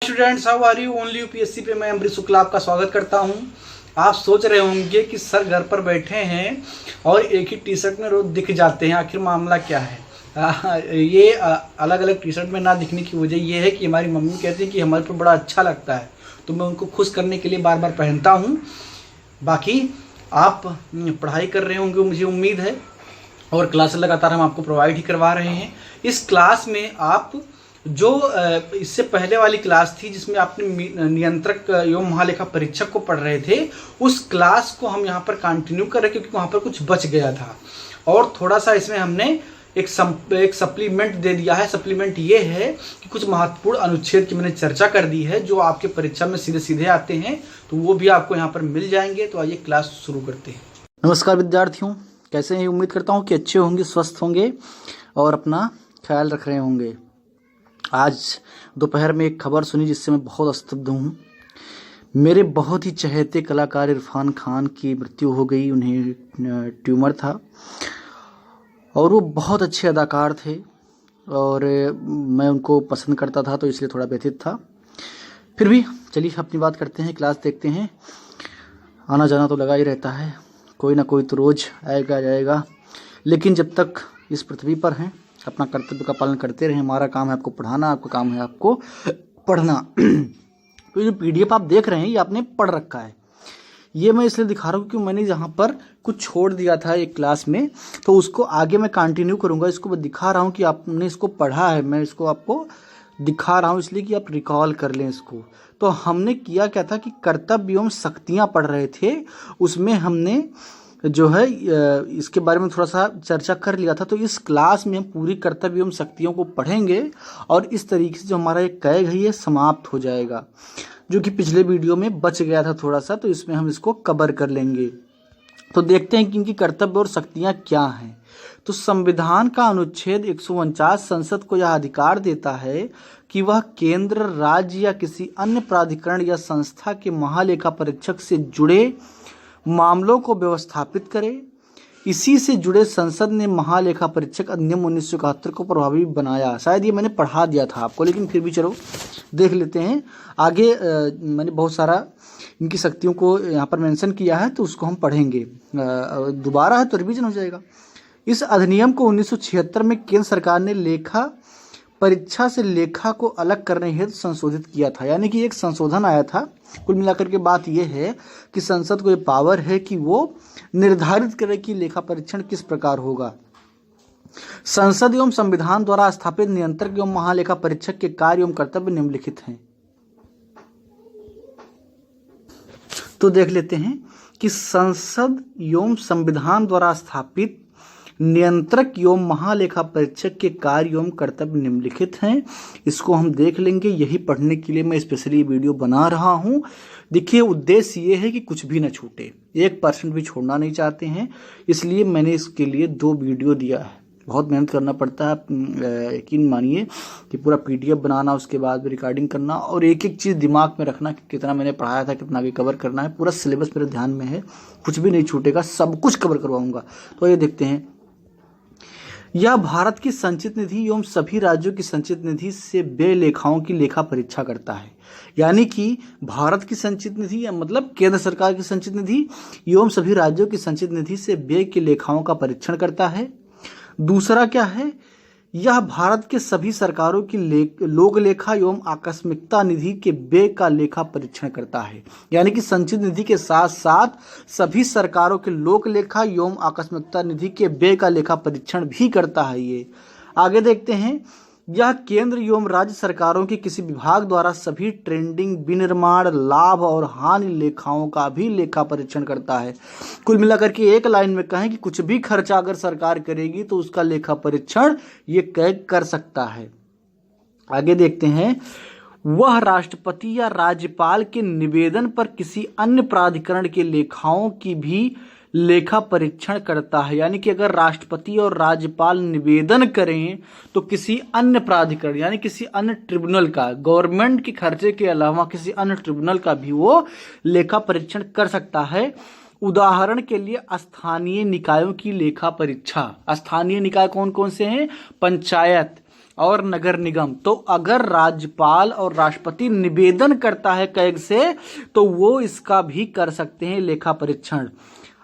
Students, how are you? Only UPSC पे मैं अमृत शुक्ला आपका स्वागत करता हूं। आप सोच रहे होंगे कि सर घर पर बैठे हैं और एक ही टी शर्ट में रोज दिख जाते हैं, आखिर मामला क्या है? ये अलग अलग टी शर्ट में ना दिखने की वजह ये है कि हमारी मम्मी कहती है कि हमारे पर बड़ा अच्छा लगता है, तो मैं उनको खुश करने के लिए बार बार पहनता हूँ। बाकी आप पढ़ाई कर रहे होंगे मुझे उम्मीद है, और क्लास लगातार हम आपको प्रोवाइड ही करवा रहे हैं। इस क्लास में आप जो इससे पहले वाली क्लास थी जिसमें आपने नियंत्रक एवं महालेखा परीक्षक को पढ़ रहे थे, उस क्लास को हम यहाँ पर कंटिन्यू कर रहे हैं क्योंकि वहाँ पर कुछ बच गया था और थोड़ा सा इसमें हमने एक सप्लीमेंट दे दिया है। सप्लीमेंट ये है कि कुछ महत्वपूर्ण अनुच्छेद की मैंने चर्चा कर दी है जो आपके परीक्षा में सीधे सीधे आते हैं, तो वो भी आपको यहाँ पर मिल जाएंगे। तो आइए क्लास शुरू करते हैं। नमस्कार विद्यार्थियों, कैसे हैं? उम्मीद करता हूँ कि अच्छे होंगे, स्वस्थ होंगे और अपना ख्याल रख रहे होंगे। आज दोपहर में एक खबर सुनी जिससे मैं बहुत स्तब्ध हूँ। मेरे बहुत ही चहेते कलाकार इरफान खान की मृत्यु हो गई। उन्हें ट्यूमर था और वो बहुत अच्छे अदाकार थे और मैं उनको पसंद करता था, तो इसलिए थोड़ा व्यथित था। फिर भी चलिए अपनी बात करते हैं, क्लास देखते हैं। आना जाना तो लगा ही रहता है, कोई ना कोई तो रोज़ आएगा जाएगा, लेकिन जब तक इस पृथ्वी पर हैं अपना कर्तव्य का पालन करते रहें। हमारा काम है आपको पढ़ाना, आपका काम है आपको पढ़ना। तो ये जो पीडीएफ आप देख रहे हैं ये आपने पढ़ रखा है। ये मैं इसलिए दिखा रहा हूँ क्योंकि मैंने यहाँ पर कुछ छोड़ दिया था एक क्लास में, तो उसको आगे मैं कंटिन्यू करूँगा। इसको मैं दिखा रहा हूँ कि आपने इसको पढ़ा है, मैं इसको आपको दिखा रहा हूँ इसलिए कि आप रिकॉल कर लें इसको। तो हमने किया क्या था कि कर्तव्य एवं शक्तियाँ पढ़ रहे थे, उसमें हमने जो है इसके बारे में थोड़ा सा चर्चा कर लिया था। तो इस क्लास में हम पूरी कर्तव्य एवं शक्तियों को पढ़ेंगे और इस तरीके से जो हमारा एक कैग है ये समाप्त हो जाएगा, जो कि पिछले वीडियो में बच गया था थोड़ा सा, तो इसमें हम इसको कवर कर लेंगे। तो देखते हैं कि इनकी कर्तव्य और शक्तियाँ क्या हैं। तो संविधान का अनुच्छेद 149 संसद को यह अधिकार देता है कि वह केंद्र, राज्य या किसी अन्य प्राधिकरण या संस्था के महालेखा परीक्षक से जुड़े मामलों को व्यवस्थापित करे। इसी से जुड़े संसद ने महालेखा परीक्षक अधिनियम 1971 को प्रभावी बनाया। शायद ये मैंने पढ़ा दिया था आपको, लेकिन फिर भी चलो देख लेते हैं आगे। मैंने बहुत सारा इनकी शक्तियों को यहाँ पर मेंशन किया है, तो उसको हम पढ़ेंगे। दोबारा है तो रिवीजन हो जाएगा। इस अधिनियम को 1976 में केंद्र सरकार ने लेखा परीक्षा से लेखा को अलग करने हेतु संशोधित किया था, यानी कि एक संशोधन आया था। कुल मिलाकर के बात यह है कि संसद को ये पावर है कि वो निर्धारित करे कि लेखा परीक्षण किस प्रकार होगा। संसद एवं संविधान द्वारा स्थापित नियंत्रक एवं महालेखा परीक्षक के कार्य एवं कर्तव्य निम्नलिखित हैं। तो देख लेते हैं कि संसद एवं संविधान द्वारा स्थापित नियंत्रक एवं महालेखा परीक्षक के कार्य एवं कर्तव्य निम्नलिखित हैं। इसको हम देख लेंगे, यही पढ़ने के लिए मैं स्पेशली वीडियो बना रहा हूं। देखिए, उद्देश्य ये है कि कुछ भी ना छूटे, 1% भी छोड़ना नहीं चाहते हैं, इसलिए मैंने इसके लिए 2 वीडियो दिया है। बहुत मेहनत करना पड़ता है, यकीन मानिए कि पूरा पीडीएफ बनाना, उसके बाद रिकॉर्डिंग करना और एक एक चीज़ दिमाग में रखना कि कितना मैंने पढ़ाया था, कितना आगे कवर करना है। पूरा सिलेबस मेरे ध्यान में है, कुछ भी नहीं छूटेगा, सब कुछ कवर करवाऊंगा। तो ये देखते हैं। यह भारत की संचित निधि एवं सभी राज्यों की संचित निधि से व्यय लेखाओं की लेखा परीक्षा करता है। यानी कि भारत की संचित निधि या मतलब केंद्र सरकार की संचित निधि एवं सभी राज्यों की संचित निधि से व्यय की लेखाओं का परीक्षण करता है। दूसरा क्या है, यह भारत के सभी सरकारों की लोक लेखा एवं आकस्मिकता निधि के व्यय का लेखा परीक्षण करता है। यानी कि संचित निधि के साथ साथ सभी सरकारों के लोक लेखा एवं आकस्मिकता निधि के व्यय का लेखा परीक्षण भी करता है। ये आगे देखते हैं। यह केंद्र एवं राज्य सरकारों के किसी विभाग द्वारा सभी ट्रेंडिंग, विनिर्माण, लाभ और हानि लेखाओं का भी लेखा परीक्षण करता है। कुल मिलाकर के एक लाइन में कहें कि कुछ भी खर्चा अगर सरकार करेगी तो उसका लेखा परीक्षण ये कैग कर सकता है। आगे देखते हैं। वह राष्ट्रपति या राज्यपाल के निवेदन पर किसी अन्य प्राधिकरण के लेखाओं की भी लेखा परीक्षण करता है। यानी कि अगर राष्ट्रपति और राज्यपाल निवेदन करें तो किसी अन्य प्राधिकरण यानी किसी अन्य ट्रिब्यूनल का, गवर्नमेंट के खर्चे के अलावा किसी अन्य ट्रिब्यूनल का भी वो लेखा परीक्षण कर सकता है। उदाहरण के लिए स्थानीय निकायों की लेखा परीक्षा। स्थानीय निकाय कौन कौन से हैं? पंचायत, और नगर निगम। तो अगर राज्यपाल और राष्ट्रपति निवेदन करता है कैग से तो वो इसका भी कर सकते हैं लेखा परीक्षण।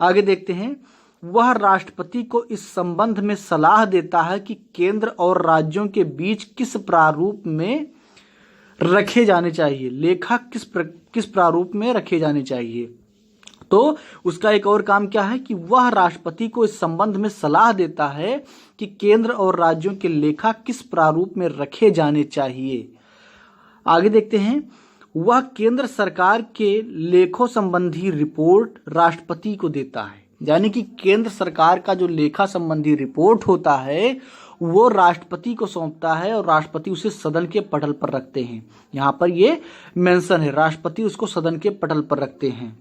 आगे देखते हैं, वह राष्ट्रपति को इस संबंध में सलाह देता है कि केंद्र और राज्यों के बीच किस प्रारूप में रखे जाने चाहिए, लेखा किस प्रारूप में रखे जाने चाहिए। तो उसका एक और काम क्या है कि वह राष्ट्रपति को इस संबंध में सलाह देता है कि केंद्र और राज्यों के लेखा किस प्रारूप में रखे जाने चाहिए। आगे देखते हैं, वह केंद्र सरकार के लेखों संबंधी रिपोर्ट राष्ट्रपति को देता है। यानी कि केंद्र सरकार का जो लेखा संबंधी रिपोर्ट होता है वो राष्ट्रपति को सौंपता है और राष्ट्रपति उसे सदन के पटल पर रखते हैं। यहां पर ये मेंशन है, राष्ट्रपति उसको सदन के पटल पर रखते हैं।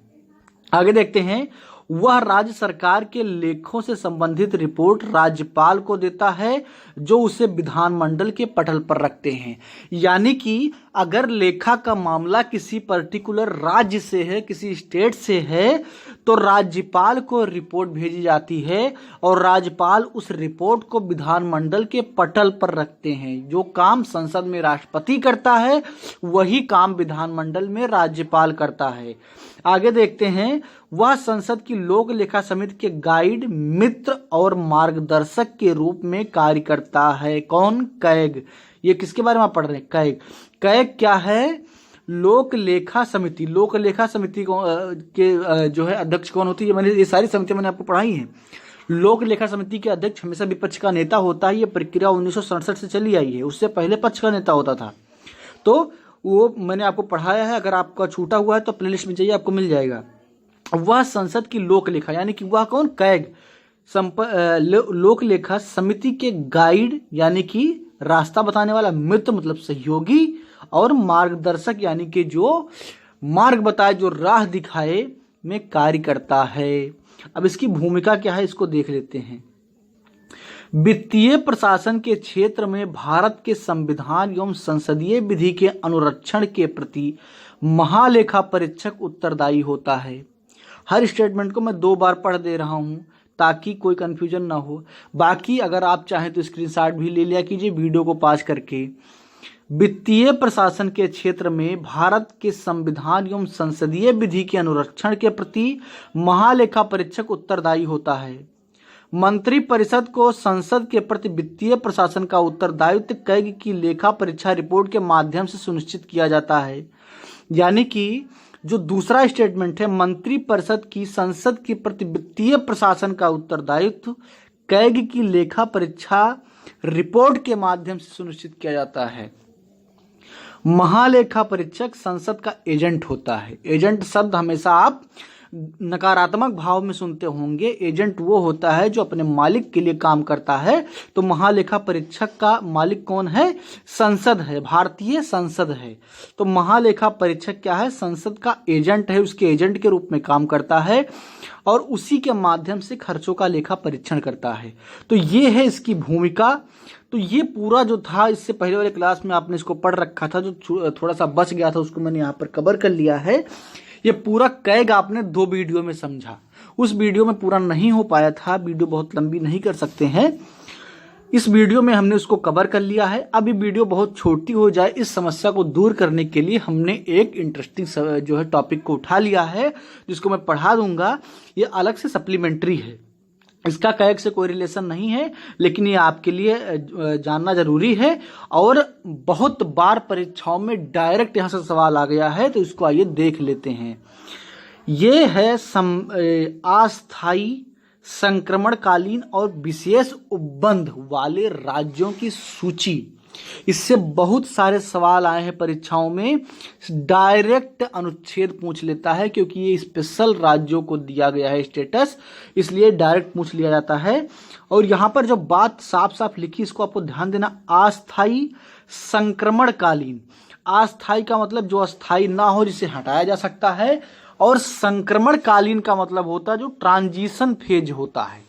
आगे देखते हैं, वह राज्य सरकार के लेखों से संबंधित रिपोर्ट राज्यपाल को देता है जो उसे विधानमंडल के पटल पर रखते हैं। यानी कि अगर लेखा का मामला किसी पर्टिकुलर राज्य से है, किसी स्टेट से है, तो राज्यपाल को रिपोर्ट भेजी जाती है और राज्यपाल उस रिपोर्ट को विधानमंडल के पटल पर रखते हैं। जो काम संसद में राष्ट्रपति करता है वही काम विधानमंडल में राज्यपाल करता है। आगे देखते हैं, वह संसद की लोक लेखा समिति के गाइड, मित्र और मार्गदर्शक के रूप में कार्य करता है। कौन? कैग। ये किसके बारे में आप पढ़ रहे हैं? कैग। कैग क्या है? लोक लेखा समिति। लोक लेखा समिति के जो है अध्यक्ष कौन होती है? ये सारी समितियां मैंने आपको पढ़ाई हैं। लोक लेखा समिति के अध्यक्ष हमेशा विपक्ष का नेता होता है। ये प्रक्रिया 1967 से चली आई है, उससे पहले पक्ष का नेता होता था। तो वो मैंने आपको पढ़ाया है, अगर आपका छूटा हुआ है तो प्लेलिस्ट में जाइए, आपको मिल जाएगा। वह संसद की लोक लेखा, यानी कि वह कौन? कैग। लोक लेखा समिति के गाइड यानी कि रास्ता बताने वाला, मित्र मतलब सहयोगी, और मार्गदर्शक यानी कि जो मार्ग बताए, जो राह दिखाए में कार्य करता है। अब इसकी भूमिका क्या है इसको देख लेते हैं। वित्तीय प्रशासन के क्षेत्र में भारत के संविधान एवं संसदीय विधि के अनुरक्षण के प्रति महालेखा परीक्षक उत्तरदायी होता है। हर स्टेटमेंट को मैं 2 बार पढ़ दे रहा हूं ताकि कोई कंफ्यूजन ना हो। बाकी अगर आप चाहें तो स्क्रीनशॉट भी ले लिया कीजिए वीडियो को पॉज करके। वित्तीय प्रशासन के क्षेत्र में भारत के संविधान एवं संसदीय विधि के अनुरक्षण के प्रति महालेखा परीक्षक उत्तरदायी होता है। मंत्रिपरिषद को संसद के प्रति वित्तीय प्रशासन का उत्तरदायित्व कैग की लेखा परीक्षा रिपोर्ट के माध्यम से सुनिश्चित किया जाता है। यानी कि जो दूसरा स्टेटमेंट है, मंत्रिपरिषद की संसद के प्रति वित्तीय प्रशासन का उत्तरदायित्व कैग की लेखा परीक्षा रिपोर्ट के माध्यम से सुनिश्चित किया जाता है। महालेखा परीक्षक संसद का एजेंट होता है। एजेंट शब्द हमेशा आप नकारात्मक भाव में सुनते होंगे। एजेंट वो होता है जो अपने मालिक के लिए काम करता है। तो महालेखा परीक्षक का मालिक कौन है? संसद है, भारतीय संसद है। तो महालेखा परीक्षक क्या है? संसद का एजेंट है, उसके एजेंट के रूप में काम करता है और उसी के माध्यम से खर्चों का लेखा परीक्षण करता है। तो ये है इसकी भूमिका। तो ये पूरा जो था, इससे पहले वाले क्लास में आपने इसको पढ़ रखा था, जो थोड़ा सा बच गया था उसको मैंने यहाँ पर कवर कर लिया है। ये पूरा कैग आपने 2 वीडियो में समझा। उस वीडियो में पूरा नहीं हो पाया था, वीडियो बहुत लंबी नहीं कर सकते हैं। इस वीडियो में हमने उसको कवर कर लिया है। अब ये वीडियो बहुत छोटी हो जाए, इस समस्या को दूर करने के लिए हमने एक इंटरेस्टिंग जो है टॉपिक को उठा लिया है, जिसको मैं पढ़ा दूंगा। ये अलग से सप्लीमेंट्री है, इसका कैग से कोई रिलेशन नहीं है, लेकिन ये आपके लिए जानना जरूरी है। और बहुत बार परीक्षाओं में डायरेक्ट यहाँ से सवाल आ गया है, तो इसको आइए देख लेते हैं। ये है अस्थायी, संक्रमणकालीन और विशेष उपबंध वाले राज्यों की सूची। इससे बहुत सारे सवाल आए हैं परीक्षाओं में। डायरेक्ट अनुच्छेद पूछ लेता है, क्योंकि ये स्पेशल राज्यों को दिया गया है स्टेटस, इसलिए डायरेक्ट पूछ लिया जाता है। और यहाँ पर जो बात साफ साफ लिखी, इसको आपको ध्यान देना। अस्थायी, संक्रमणकालीन। अस्थायी का मतलब जो अस्थायी ना हो, जिसे हटाया जा सकता है, और संक्रमणकालीन का मतलब होता है जो ट्रांजिशन फेज होता है,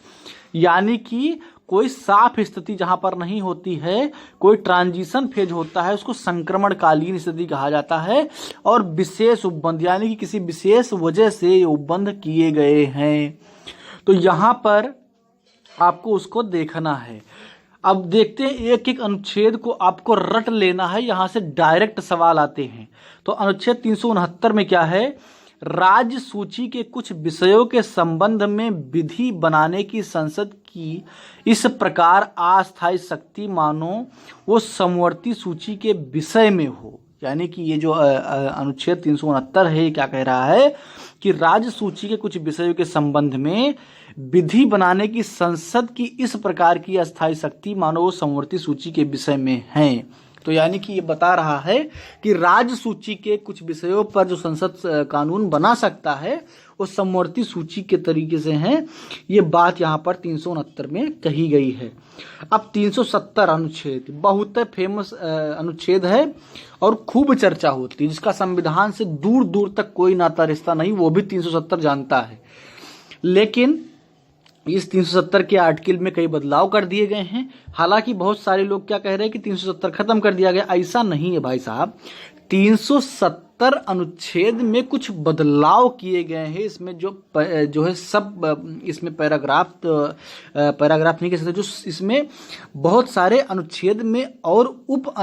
यानी कि कोई साफ स्थिति जहां पर नहीं होती है, कोई ट्रांजिशन फेज होता है, उसको संक्रमणकालीन स्थिति कहा जाता है। और विशेष उपबंध, यानी कि किसी विशेष वजह से ये उपबंध किए गए हैं। तो यहां पर आपको उसको देखना है। अब देखते हैं एक एक अनुच्छेद को आपको रट लेना है, यहां से डायरेक्ट सवाल आते हैं। तो अनुच्छेद 369 में क्या है, राज्य सूची के कुछ विषयों के संबंध में विधि बनाने की संसद की इस प्रकार अस्थायी शक्ति मानो वो समवर्ती सूची के विषय में हो। यानी कि ये जो अनुच्छेद 369 है, ये क्या कह रहा है कि राज्य सूची के कुछ विषयों के संबंध में विधि बनाने की संसद की इस प्रकार की अस्थायी शक्ति मानो वो समवर्ती सूची के विषय में है। तो यानी कि ये बता रहा है कि राज्य सूची के कुछ विषयों पर जो संसद कानून बना सकता है वो समवर्ती सूची के तरीके से है। ये बात यहाँ पर 369 में कही गई है। अब 370 अनुच्छेद बहुत फेमस अनुच्छेद है और खूब चर्चा होती है, जिसका संविधान से दूर दूर तक कोई नाता रिश्ता नहीं, वो भी 370 जानता है। लेकिन इस 370 के आर्टिकल में कई बदलाव कर दिए गए हैं। हालांकि बहुत सारे लोग क्या कह रहे हैं कि 370 खत्म कर दिया गया, ऐसा नहीं है भाई साहब। 370 अनुच्छेद में कुछ बदलाव किए गए हैं। इसमें जो है सब इसमें पैराग्राफ नहीं कह सकते, जो इसमें बहुत सारे अनुच्छेद में और उप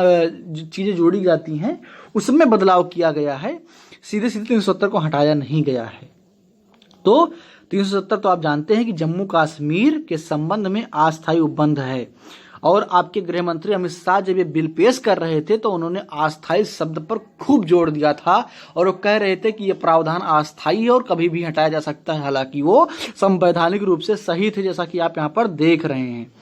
चीजें जोड़ी जाती हैं, उसमें बदलाव किया गया है। सीधे 370 को हटाया नहीं गया है। तो 370 तो आप जानते हैं कि जम्मू कश्मीर के संबंध में अस्थायी उपबंध है। और आपके गृह मंत्री अमित शाह जब ये बिल पेश कर रहे थे तो उन्होंने अस्थायी शब्द पर खूब जोर दिया था और वो कह रहे थे कि ये प्रावधान अस्थायी है और कभी भी हटाया जा सकता है। हालांकि वो संवैधानिक रूप से सही थे, जैसा कि आप यहाँ पर देख रहे हैं।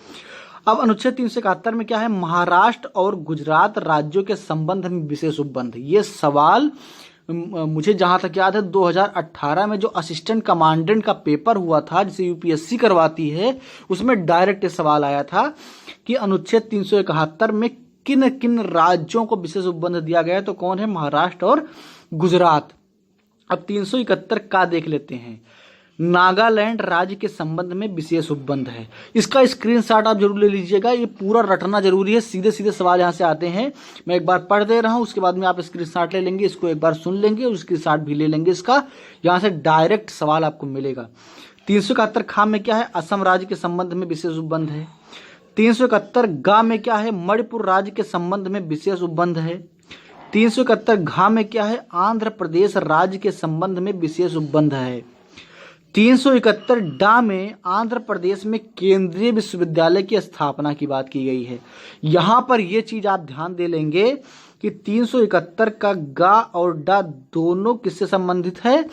अब अनुच्छेद 371 में क्या है, महाराष्ट्र और गुजरात राज्यों के संबंध में विशेष उपबंध। ये सवाल मुझे जहां तक याद है 2018 में जो असिस्टेंट कमांडेंट का पेपर हुआ था, जिसे यूपीएससी करवाती है, उसमें डायरेक्ट सवाल आया था कि अनुच्छेद 371 में किन किन राज्यों को विशेष उपबंध दिया गया है। तो कौन है, महाराष्ट्र और गुजरात। अब 371 का देख लेते हैं। नागालैंड राज्य के संबंध में विशेष उपबंध है। इसका स्क्रीनशॉट आप जरूर ले लीजिएगा, ये पूरा रटना जरूरी है। सीधे सीधे सवाल यहाँ से आते हैं। मैं एक बार पढ़ दे रहा हूँ, उसके बाद में आप स्क्रीनशॉट ले लेंगे, इसको एक बार सुन लेंगे और स्क्रीनशॉट भी ले लेंगे इसका। यहाँ से डायरेक्ट सवाल आपको मिलेगा। 371 खा में क्या है, असम राज्य के संबंध में विशेष उपबंध है। 371 गा में क्या है, मणिपुर राज्य के संबंध में विशेष उपबंध है। 371 घा में क्या है, आंध्र प्रदेश राज्य के संबंध में विशेष उपबंध है। 371 डा में आंध्र प्रदेश में केंद्रीय विश्वविद्यालय की स्थापना की बात की गई है। यहां पर यह चीज आप ध्यान दे लेंगे कि 371 का गा और डा दोनों किससे संबंधित है,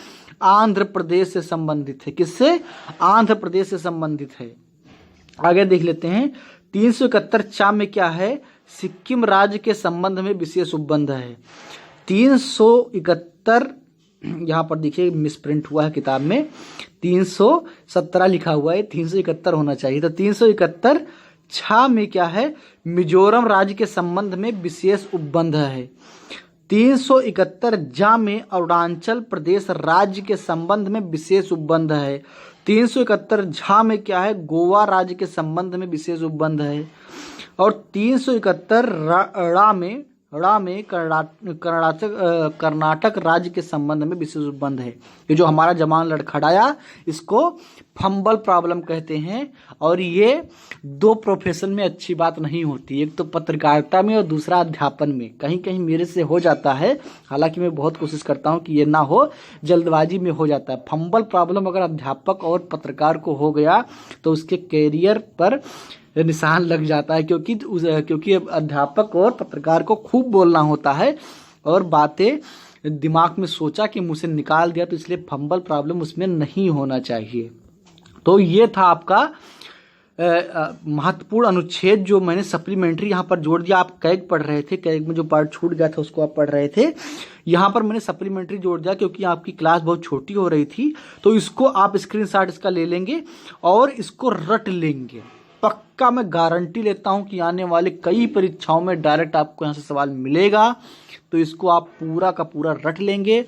आंध्र प्रदेश से संबंधित है। किससे, आंध्र प्रदेश से संबंधित है। आगे देख लेते हैं। 371 चा में क्या है, सिक्किम राज्य के संबंध में विशेष उपबंध है। 371 यहाँ पर देखिए मिसप्रिंट हुआ है किताब में, 317 लिखा हुआ है, 371 होना चाहिए। तो 371 छा में क्या है, मिजोरम राज्य के संबंध में विशेष उपबंध है। 371 जा में अरुणाचल प्रदेश राज्य के संबंध में विशेष उपबंध है। 371 झा में क्या है, गोवा राज्य के संबंध में विशेष उपबंध है। और 371 ड़ा में कर्नाटक राज्य के संबंध में विशेष उपबंध है। ये जो हमारा जमान लड़खड़ाया, इसको फंबल प्रॉब्लम कहते हैं। और ये दो प्रोफेशन में अच्छी बात नहीं होती, एक तो पत्रकारिता में और दूसरा अध्यापन में। कहीं कहीं मेरे से हो जाता है, हालांकि मैं बहुत कोशिश करता हूं कि ये ना हो, जल्दबाजी में हो जाता है। फंबल प्रॉब्लम अगर अध्यापक और पत्रकार को हो गया तो उसके कैरियर पर निशान लग जाता है, क्योंकि अध्यापक और पत्रकार को खूब बोलना होता है और बातें दिमाग में सोचा कि मुंह से निकाल दिया, तो इसलिए फंबल प्रॉब्लम उसमें नहीं होना चाहिए। तो ये था आपका महत्वपूर्ण अनुच्छेद जो मैंने सप्लीमेंट्री यहाँ पर जोड़ दिया। आप कैग पढ़ रहे थे, कैग में जो पार्ट छूट गया था उसको आप पढ़ रहे थे, यहाँ पर मैंने सप्लीमेंट्री जोड़ दिया क्योंकि आपकी क्लास बहुत छोटी हो रही थी। तो इसको आप स्क्रीनशॉट इसका ले लेंगे और इसको रट लेंगे। पक्का मैं गारंटी लेता हूं कि आने वाले कई परीक्षाओं में डायरेक्ट आपको यहां से सवाल मिलेगा। तो इसको आप पूरा का पूरा रट लेंगे।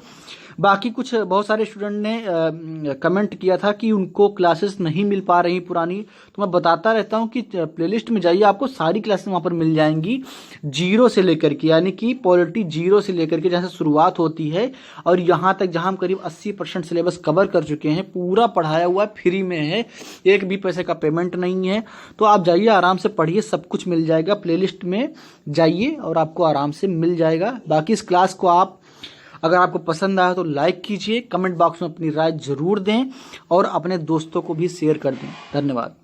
बाकी कुछ बहुत सारे स्टूडेंट ने कमेंट किया था कि उनको क्लासेस नहीं मिल पा रही पुरानी, तो मैं बताता रहता हूं कि प्लेलिस्ट में जाइए, आपको सारी क्लासेस वहां पर मिल जाएंगी, जीरो से लेकर के, यानी कि पॉलिटी जीरो से लेकर के जहाँ से शुरुआत होती है और यहाँ तक जहाँ हम करीब 80% सिलेबस कवर कर चुके हैं, पूरा पढ़ाया हुआ है, फ्री में है, एक भी पैसे का पेमेंट नहीं है। तो आप जाइए, आराम से पढ़िए, सब कुछ मिल जाएगा, प्लेलिस्ट में जाइए और आपको आराम से मिल जाएगा। बाकी इस क्लास को आप अगर आपको पसंद आया तो लाइक कीजिए, कमेंट बॉक्स में अपनी राय जरूर दें और अपने दोस्तों को भी शेयर कर दें। धन्यवाद।